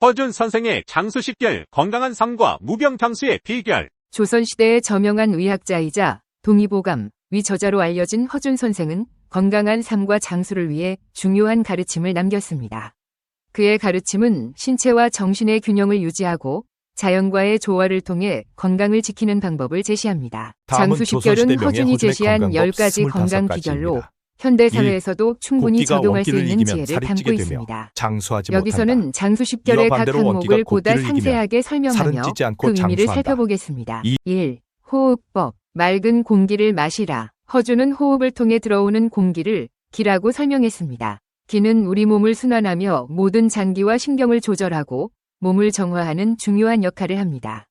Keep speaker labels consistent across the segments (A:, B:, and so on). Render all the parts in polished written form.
A: 허준 선생의 장수식결, 건강한 삶과 무병장수의 비결.
B: 조선시대의 저명한 의학자이자 동의보감, 위저자로 알려진 허준 선생은 건강한 삶과 장수를 위해 중요한 가르침을 남겼습니다. 그의 가르침은 신체와 정신의 균형을 유지하고 자연과의 조화를 통해 건강을 지키는 방법을 제시합니다. 장수식결은 허준이 제시한 10가지 건강 비결로 현대사회에서도 충분히 적용할 수 있는 지혜를 담고 있습니다. 여기서는 장수식결의 각 항목을 보다 상세하게 설명하며 그 의미를 살펴보겠습니다. 1. 호흡법. 맑은 공기를 마시라. 허준은 호흡을 통해 들어오는 공기를 기라고 설명했습니다. 기는 우리 몸을 순환하며 모든 장기와 신경을 조절하고 몸을 정화하는 중요한 역할을 합니다.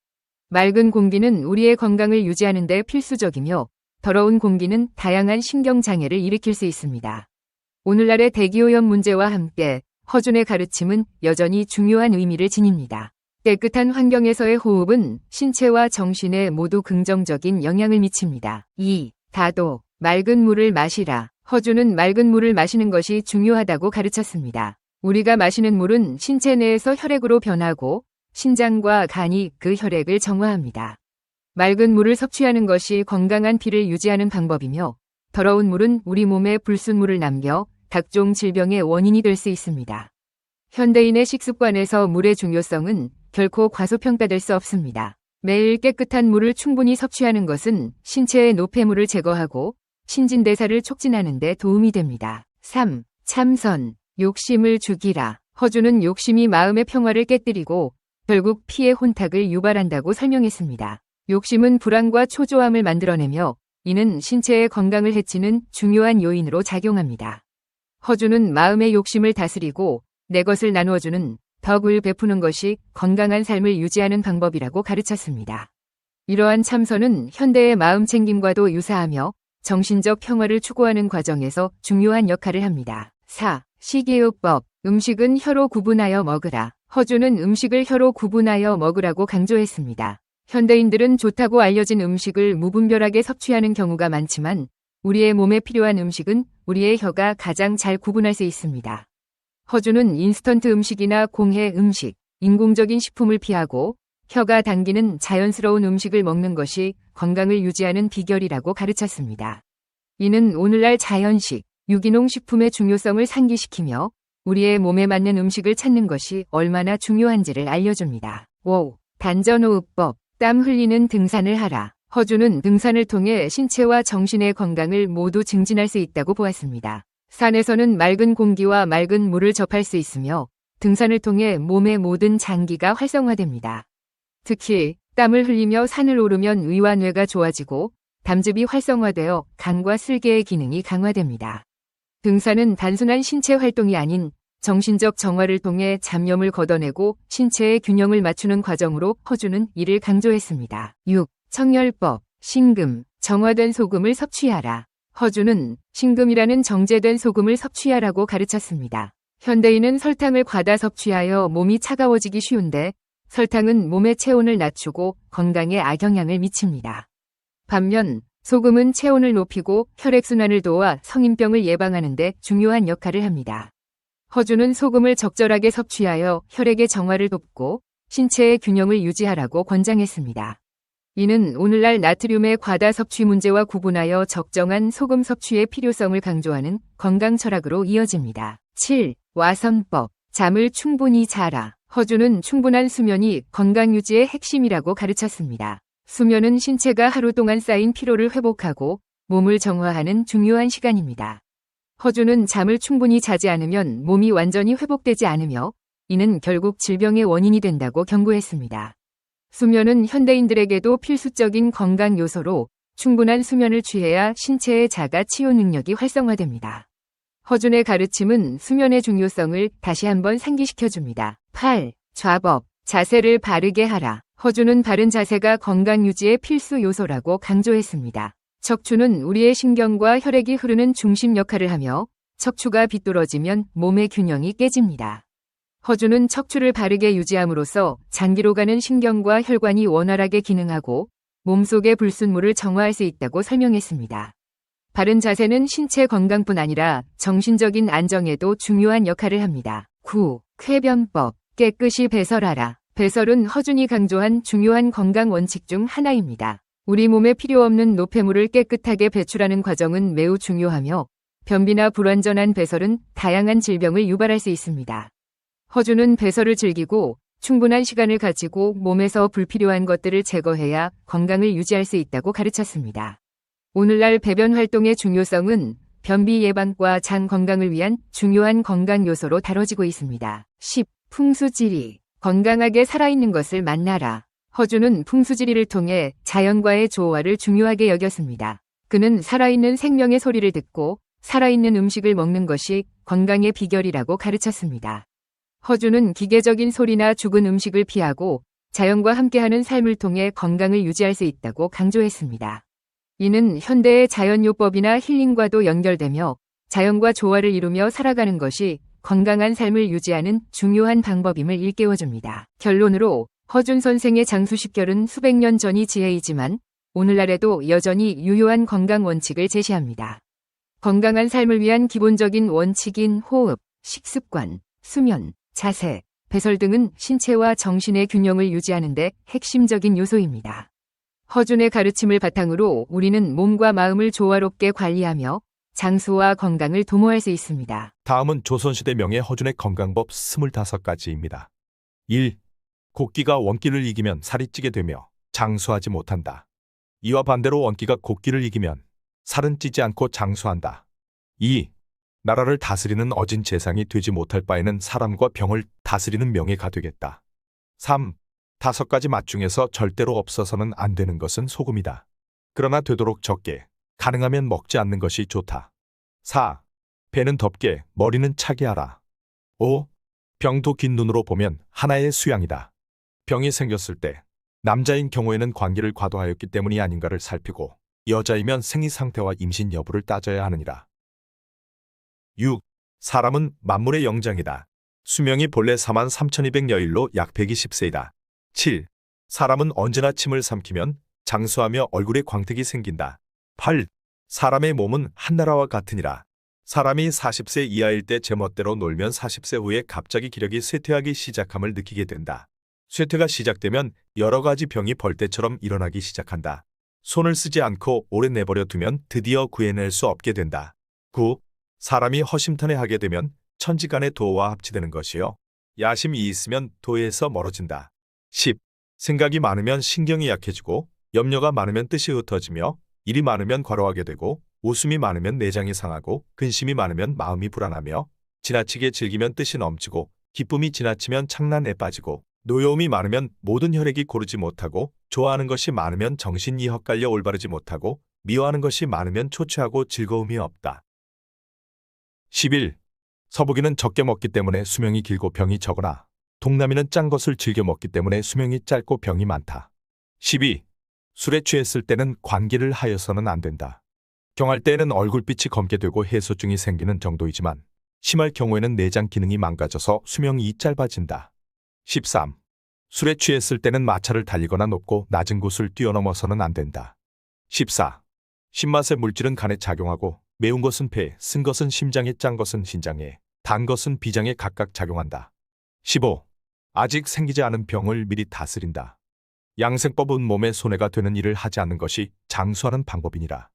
B: 맑은 공기는 우리의 건강을 유지하는 데 필수적이며 더러운 공기는 다양한 신경장애를 일으킬 수 있습니다. 오늘날의 대기오염 문제와 함께 허준의 가르침은 여전히 중요한 의미를 지닙니다. 깨끗한 환경에서의 호흡은 신체와 정신에 모두 긍정적인 영향을 미칩니다. 2. 다도. 맑은 물을 마시라. 허준은 맑은 물을 마시는 것이 중요하다고 가르쳤습니다. 우리가 마시는 물은 신체 내에서 혈액으로 변하고 신장과 간이 그 혈액을 정화합니다. 맑은 물을 섭취하는 것이 건강한 피를 유지하는 방법이며 더러운 물은 우리 몸에 불순물을 남겨 각종 질병의 원인이 될 수 있습니다. 현대인의 식습관에서 물의 중요성은 결코 과소평가될 수 없습니다. 매일 깨끗한 물을 충분히 섭취하는 것은 신체의 노폐물을 제거하고 신진대사를 촉진하는 데 도움이 됩니다. 3. 참선. 욕심을 죽이라. 허준은 욕심이 마음의 평화를 깨뜨리고 결국 피의 혼탁을 유발한다고 설명했습니다. 욕심은 불안과 초조함을 만들어내며 이는 신체의 건강을 해치는 중요한 요인으로 작용합니다. 허준은 마음의 욕심을 다스리고 내 것을 나누어주는 덕을 베푸는 것이 건강한 삶을 유지하는 방법이라고 가르쳤습니다. 이러한 참선은 현대의 마음 챙김과도 유사하며 정신적 평화를 추구하는 과정에서 중요한 역할을 합니다. 4. 식이요법. 음식은 혀로 구분하여 먹으라. 허준은 음식을 혀로 구분하여 먹으라고 강조했습니다. 현대인들은 좋다고 알려진 음식을 무분별하게 섭취하는 경우가 많지만 우리의 몸에 필요한 음식은 우리의 혀가 가장 잘 구분할 수 있습니다. 허준은 인스턴트 음식이나 공해 음식, 인공적인 식품을 피하고 혀가 당기는 자연스러운 음식을 먹는 것이 건강을 유지하는 비결이라고 가르쳤습니다. 이는 오늘날 자연식, 유기농 식품의 중요성을 상기시키며 우리의 몸에 맞는 음식을 찾는 것이 얼마나 중요한지를 알려줍니다. 5. 단전호흡법. 땀 흘리는 등산을 하라. 허준은 등산을 통해 신체와 정신의 건강을 모두 증진할 수 있다고 보았습니다. 산에서는 맑은 공기와 맑은 물을 접할 수 있으며 등산을 통해 몸의 모든 장기가 활성화됩니다. 특히 땀을 흘리며 산을 오르면 위와 뇌가 좋아지고 담즙이 활성화되어 간과 슬개의 기능이 강화됩니다. 등산은 단순한 신체 활동이 아닌 정신적 정화를 통해 잡념을 걷어내고 신체의 균형을 맞추는 과정으로 허준은 이를 강조했습니다. 6. 청열법. 신금. 정화된 소금을 섭취하라. 허준은 신금이라는 정제된 소금을 섭취하라고 가르쳤습니다. 현대인은 설탕을 과다 섭취하여 몸이 차가워지기 쉬운데 설탕은 몸의 체온을 낮추고 건강에 악영향을 미칩니다. 반면 소금은 체온을 높이고 혈액순환을 도와 성인병을 예방하는 데 중요한 역할을 합니다. 허준은 소금을 적절하게 섭취하여 혈액의 정화를 돕고 신체의 균형을 유지하라고 권장했습니다. 이는 오늘날 나트륨의 과다 섭취 문제와 구분하여 적정한 소금 섭취의 필요성을 강조하는 건강 철학으로 이어집니다. 7. 와선법. 잠을 충분히 자라. 허준은 충분한 수면이 건강 유지의 핵심이라고 가르쳤습니다. 수면은 신체가 하루 동안 쌓인 피로를 회복하고 몸을 정화하는 중요한 시간입니다. 허준은 잠을 충분히 자지 않으면 몸이 완전히 회복되지 않으며 이는 결국 질병의 원인이 된다고 경고했습니다. 수면은 현대인들에게도 필수적인 건강 요소로 충분한 수면을 취해야 신체의 자가 치유 능력이 활성화됩니다. 허준의 가르침은 수면의 중요성을 다시 한번 상기시켜줍니다. 8. 좌법. 자세를 바르게 하라. 허준은 바른 자세가 건강 유지의 필수 요소라고 강조했습니다. 척추는 우리의 신경과 혈액이 흐르는 중심 역할을 하며 척추가 비뚤어지면 몸의 균형이 깨집니다. 허준은 척추를 바르게 유지함으로써 장기로 가는 신경과 혈관이 원활하게 기능하고 몸속의 불순물을 정화할 수 있다고 설명했습니다. 바른 자세는 신체 건강뿐 아니라 정신적인 안정에도 중요한 역할을 합니다. 9. 쾌변법. 깨끗이 배설하라. 배설은 허준이 강조한 중요한 건강 원칙 중 하나입니다. 우리 몸에 필요 없는 노폐물을 깨끗하게 배출하는 과정은 매우 중요하며 변비나 불완전한 배설은 다양한 질병을 유발할 수 있습니다. 허준은 배설을 즐기고 충분한 시간을 가지고 몸에서 불필요한 것들을 제거해야 건강을 유지할 수 있다고 가르쳤습니다. 오늘날 배변 활동의 중요성은 변비 예방과 장 건강을 위한 중요한 건강 요소로 다뤄지고 있습니다. 10. 풍수지리. 건강하게 살아있는 것을 만나라. 허준은 풍수지리를 통해 자연과의 조화를 중요하게 여겼습니다. 그는 살아있는 생명의 소리를 듣고 살아있는 음식을 먹는 것이 건강의 비결이라고 가르쳤습니다. 허준은 기계적인 소리나 죽은 음식을 피하고 자연과 함께하는 삶을 통해 건강을 유지할 수 있다고 강조했습니다. 이는 현대의 자연요법이나 힐링과도 연결되며 자연과 조화를 이루며 살아가는 것이 건강한 삶을 유지하는 중요한 방법임을 일깨워줍니다. 결론으로 허준 선생의 장수식결은 수백 년 전이 지혜이지만 오늘날에도 여전히 유효한 건강 원칙을 제시합니다. 건강한 삶을 위한 기본적인 원칙인 호흡, 식습관, 수면, 자세, 배설 등은 신체와 정신의 균형을 유지하는 데 핵심적인 요소입니다. 허준의 가르침을 바탕으로 우리는 몸과 마음을 조화롭게 관리하며 장수와 건강을 도모할 수 있습니다.
C: 다음은 조선시대 명예 허준의 건강법 25가지입니다. 1. 곡기가 원기를 이기면 살이 찌게 되며 장수하지 못한다. 이와 반대로 원기가 곡기를 이기면 살은 찌지 않고 장수한다. 2. 나라를 다스리는 어진 재상이 되지 못할 바에는 사람과 병을 다스리는 명예가 되겠다. 3. 5가지 맛 중에서 절대로 없어서는 안 되는 것은 소금이다. 그러나 되도록 적게, 가능하면 먹지 않는 것이 좋다. 4. 배는 덥게, 머리는 차게 하라. 5. 병도 긴 눈으로 보면 하나의 수양이다. 병이 생겼을 때 남자인 경우에는 관기를 과도하였기 때문이 아닌가를 살피고 여자이면 생리 상태와 임신 여부를 따져야 하느니라. 6. 사람은 만물의 영장이다. 수명이 본래 43,200여일로 약 120세이다. 7. 사람은 언제나 침을 삼키면 장수하며 얼굴에 광택이 생긴다. 8. 사람의 몸은 한나라와 같으니라. 사람이 40세 이하일 때 제멋대로 놀면 40세 후에 갑자기 기력이 쇠퇴하기 시작함을 느끼게 된다. 쇠퇴가 시작되면 여러 가지 병이 벌떼처럼 일어나기 시작한다. 손을 쓰지 않고 오래 내버려 두면 드디어 구해낼 수 없게 된다. 9. 사람이 허심탄회하게 되면 천지간의 도와 합치되는 것이요. 야심이 있으면 도에서 멀어진다. 10. 생각이 많으면 신경이 약해지고 염려가 많으면 뜻이 흩어지며 일이 많으면 과로하게 되고 웃음이 많으면 내장이 상하고 근심이 많으면 마음이 불안하며 지나치게 즐기면 뜻이 넘치고 기쁨이 지나치면 창란에 빠지고 노여움이 많으면 모든 혈액이 고르지 못하고 좋아하는 것이 많으면 정신이 헛갈려 올바르지 못하고 미워하는 것이 많으면 초췌하고 즐거움이 없다. 11. 서부기는 적게 먹기 때문에 수명이 길고 병이 적으나 동남이는 짠 것을 즐겨 먹기 때문에 수명이 짧고 병이 많다. 12. 술에 취했을 때는 관기를 하여서는 안 된다. 경할 때에는 얼굴빛이 검게 되고 해소증이 생기는 정도이지만 심할 경우에는 내장 기능이 망가져서 수명이 짧아진다. 13. 술에 취했을 때는 마차를 달리거나 높고 낮은 곳을 뛰어넘어서는 안 된다. 14. 신맛의 물질은 간에 작용하고 매운 것은 폐에, 쓴 것은 심장에, 짠 것은 신장에, 단 것은 비장에 각각 작용한다. 15. 아직 생기지 않은 병을 미리 다스린다. 양생법은 몸에 손해가 되는 일을 하지 않는 것이 장수하는 방법이니라.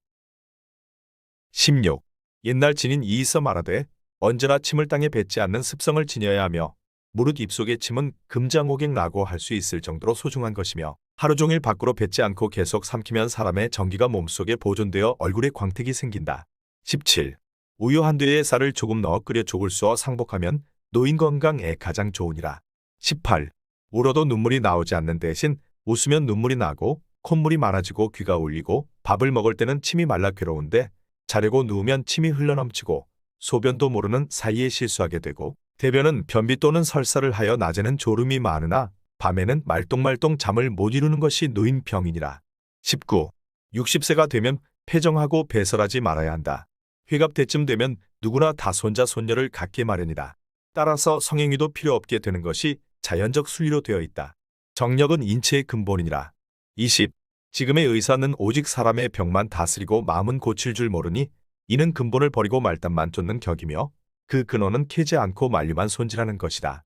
C: 16. 옛날 진인 이이서 말하되 언제나 침을 땅에 뱉지 않는 습성을 지녀야 하며 무릇 입속의 침은 금장호객라고 할 수 있을 정도로 소중한 것이며 하루 종일 밖으로 뱉지 않고 계속 삼키면 사람의 전기가 몸속에 보존되어 얼굴에 광택이 생긴다. 17. 우유 한 되에 쌀을 조금 넣어 끓여 족을 쏘어 상복하면 노인 건강에 가장 좋으니라. 18. 울어도 눈물이 나오지 않는 대신 웃으면 눈물이 나고 콧물이 많아지고 귀가 울리고 밥을 먹을 때는 침이 말라 괴로운데 자려고 누우면 침이 흘러넘치고 소변도 모르는 사이에 실수하게 되고 대변은 변비 또는 설사를 하여 낮에는 졸음이 많으나 밤에는 말똥말똥 잠을 못 이루는 것이 노인병이니라. 19. 60세가 되면 폐정하고 배설하지 말아야 한다. 회갑 때쯤 되면 누구나 다 손자 손녀를 갖게 마련이다. 따라서 성행위도 필요 없게 되는 것이 자연적 순리로 되어 있다. 정력은 인체의 근본이니라. 20. 지금의 의사는 오직 사람의 병만 다스리고 마음은 고칠 줄 모르니 이는 근본을 버리고 말단만 쫓는 격이며 그 근원은 캐지 않고 만류만 손질하는 것이다.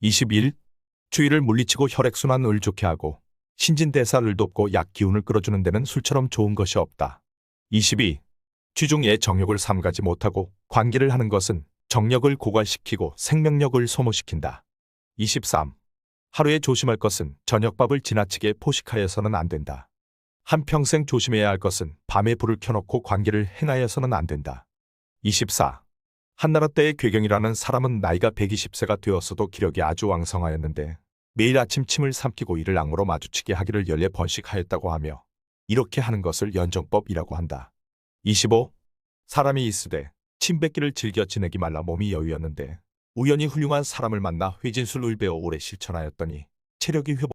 C: 21. 추위를 물리치고 혈액순환을 좋게 하고 신진대사를 돕고 약 기운을 끌어주는 데는 술처럼 좋은 것이 없다. 22. 취중에 정욕을 삼가지 못하고 관계를 하는 것은 정력을 고갈시키고 생명력을 소모시킨다. 23. 하루에 조심할 것은 저녁밥을 지나치게 포식하여서는 안 된다. 한평생 조심해야 할 것은 밤에 불을 켜놓고 관계를 행하여서는 안 된다. 24. 한나라 때의 괴경이라는 사람은 나이가 120세가 되었어도 기력이 아주 왕성하였는데 매일 아침 침을 삼키고 이를 악무로 마주치게 하기를 14번씩 하였다고 하며 이렇게 하는 것을 연정법이라고 한다. 25. 사람이 있으되 침 뱉기를 즐겨 지내기 말라 몸이 여유였는데 우연히 훌륭한 사람을 만나 회진술을 배워 오래 실천하였더니 체력이 회복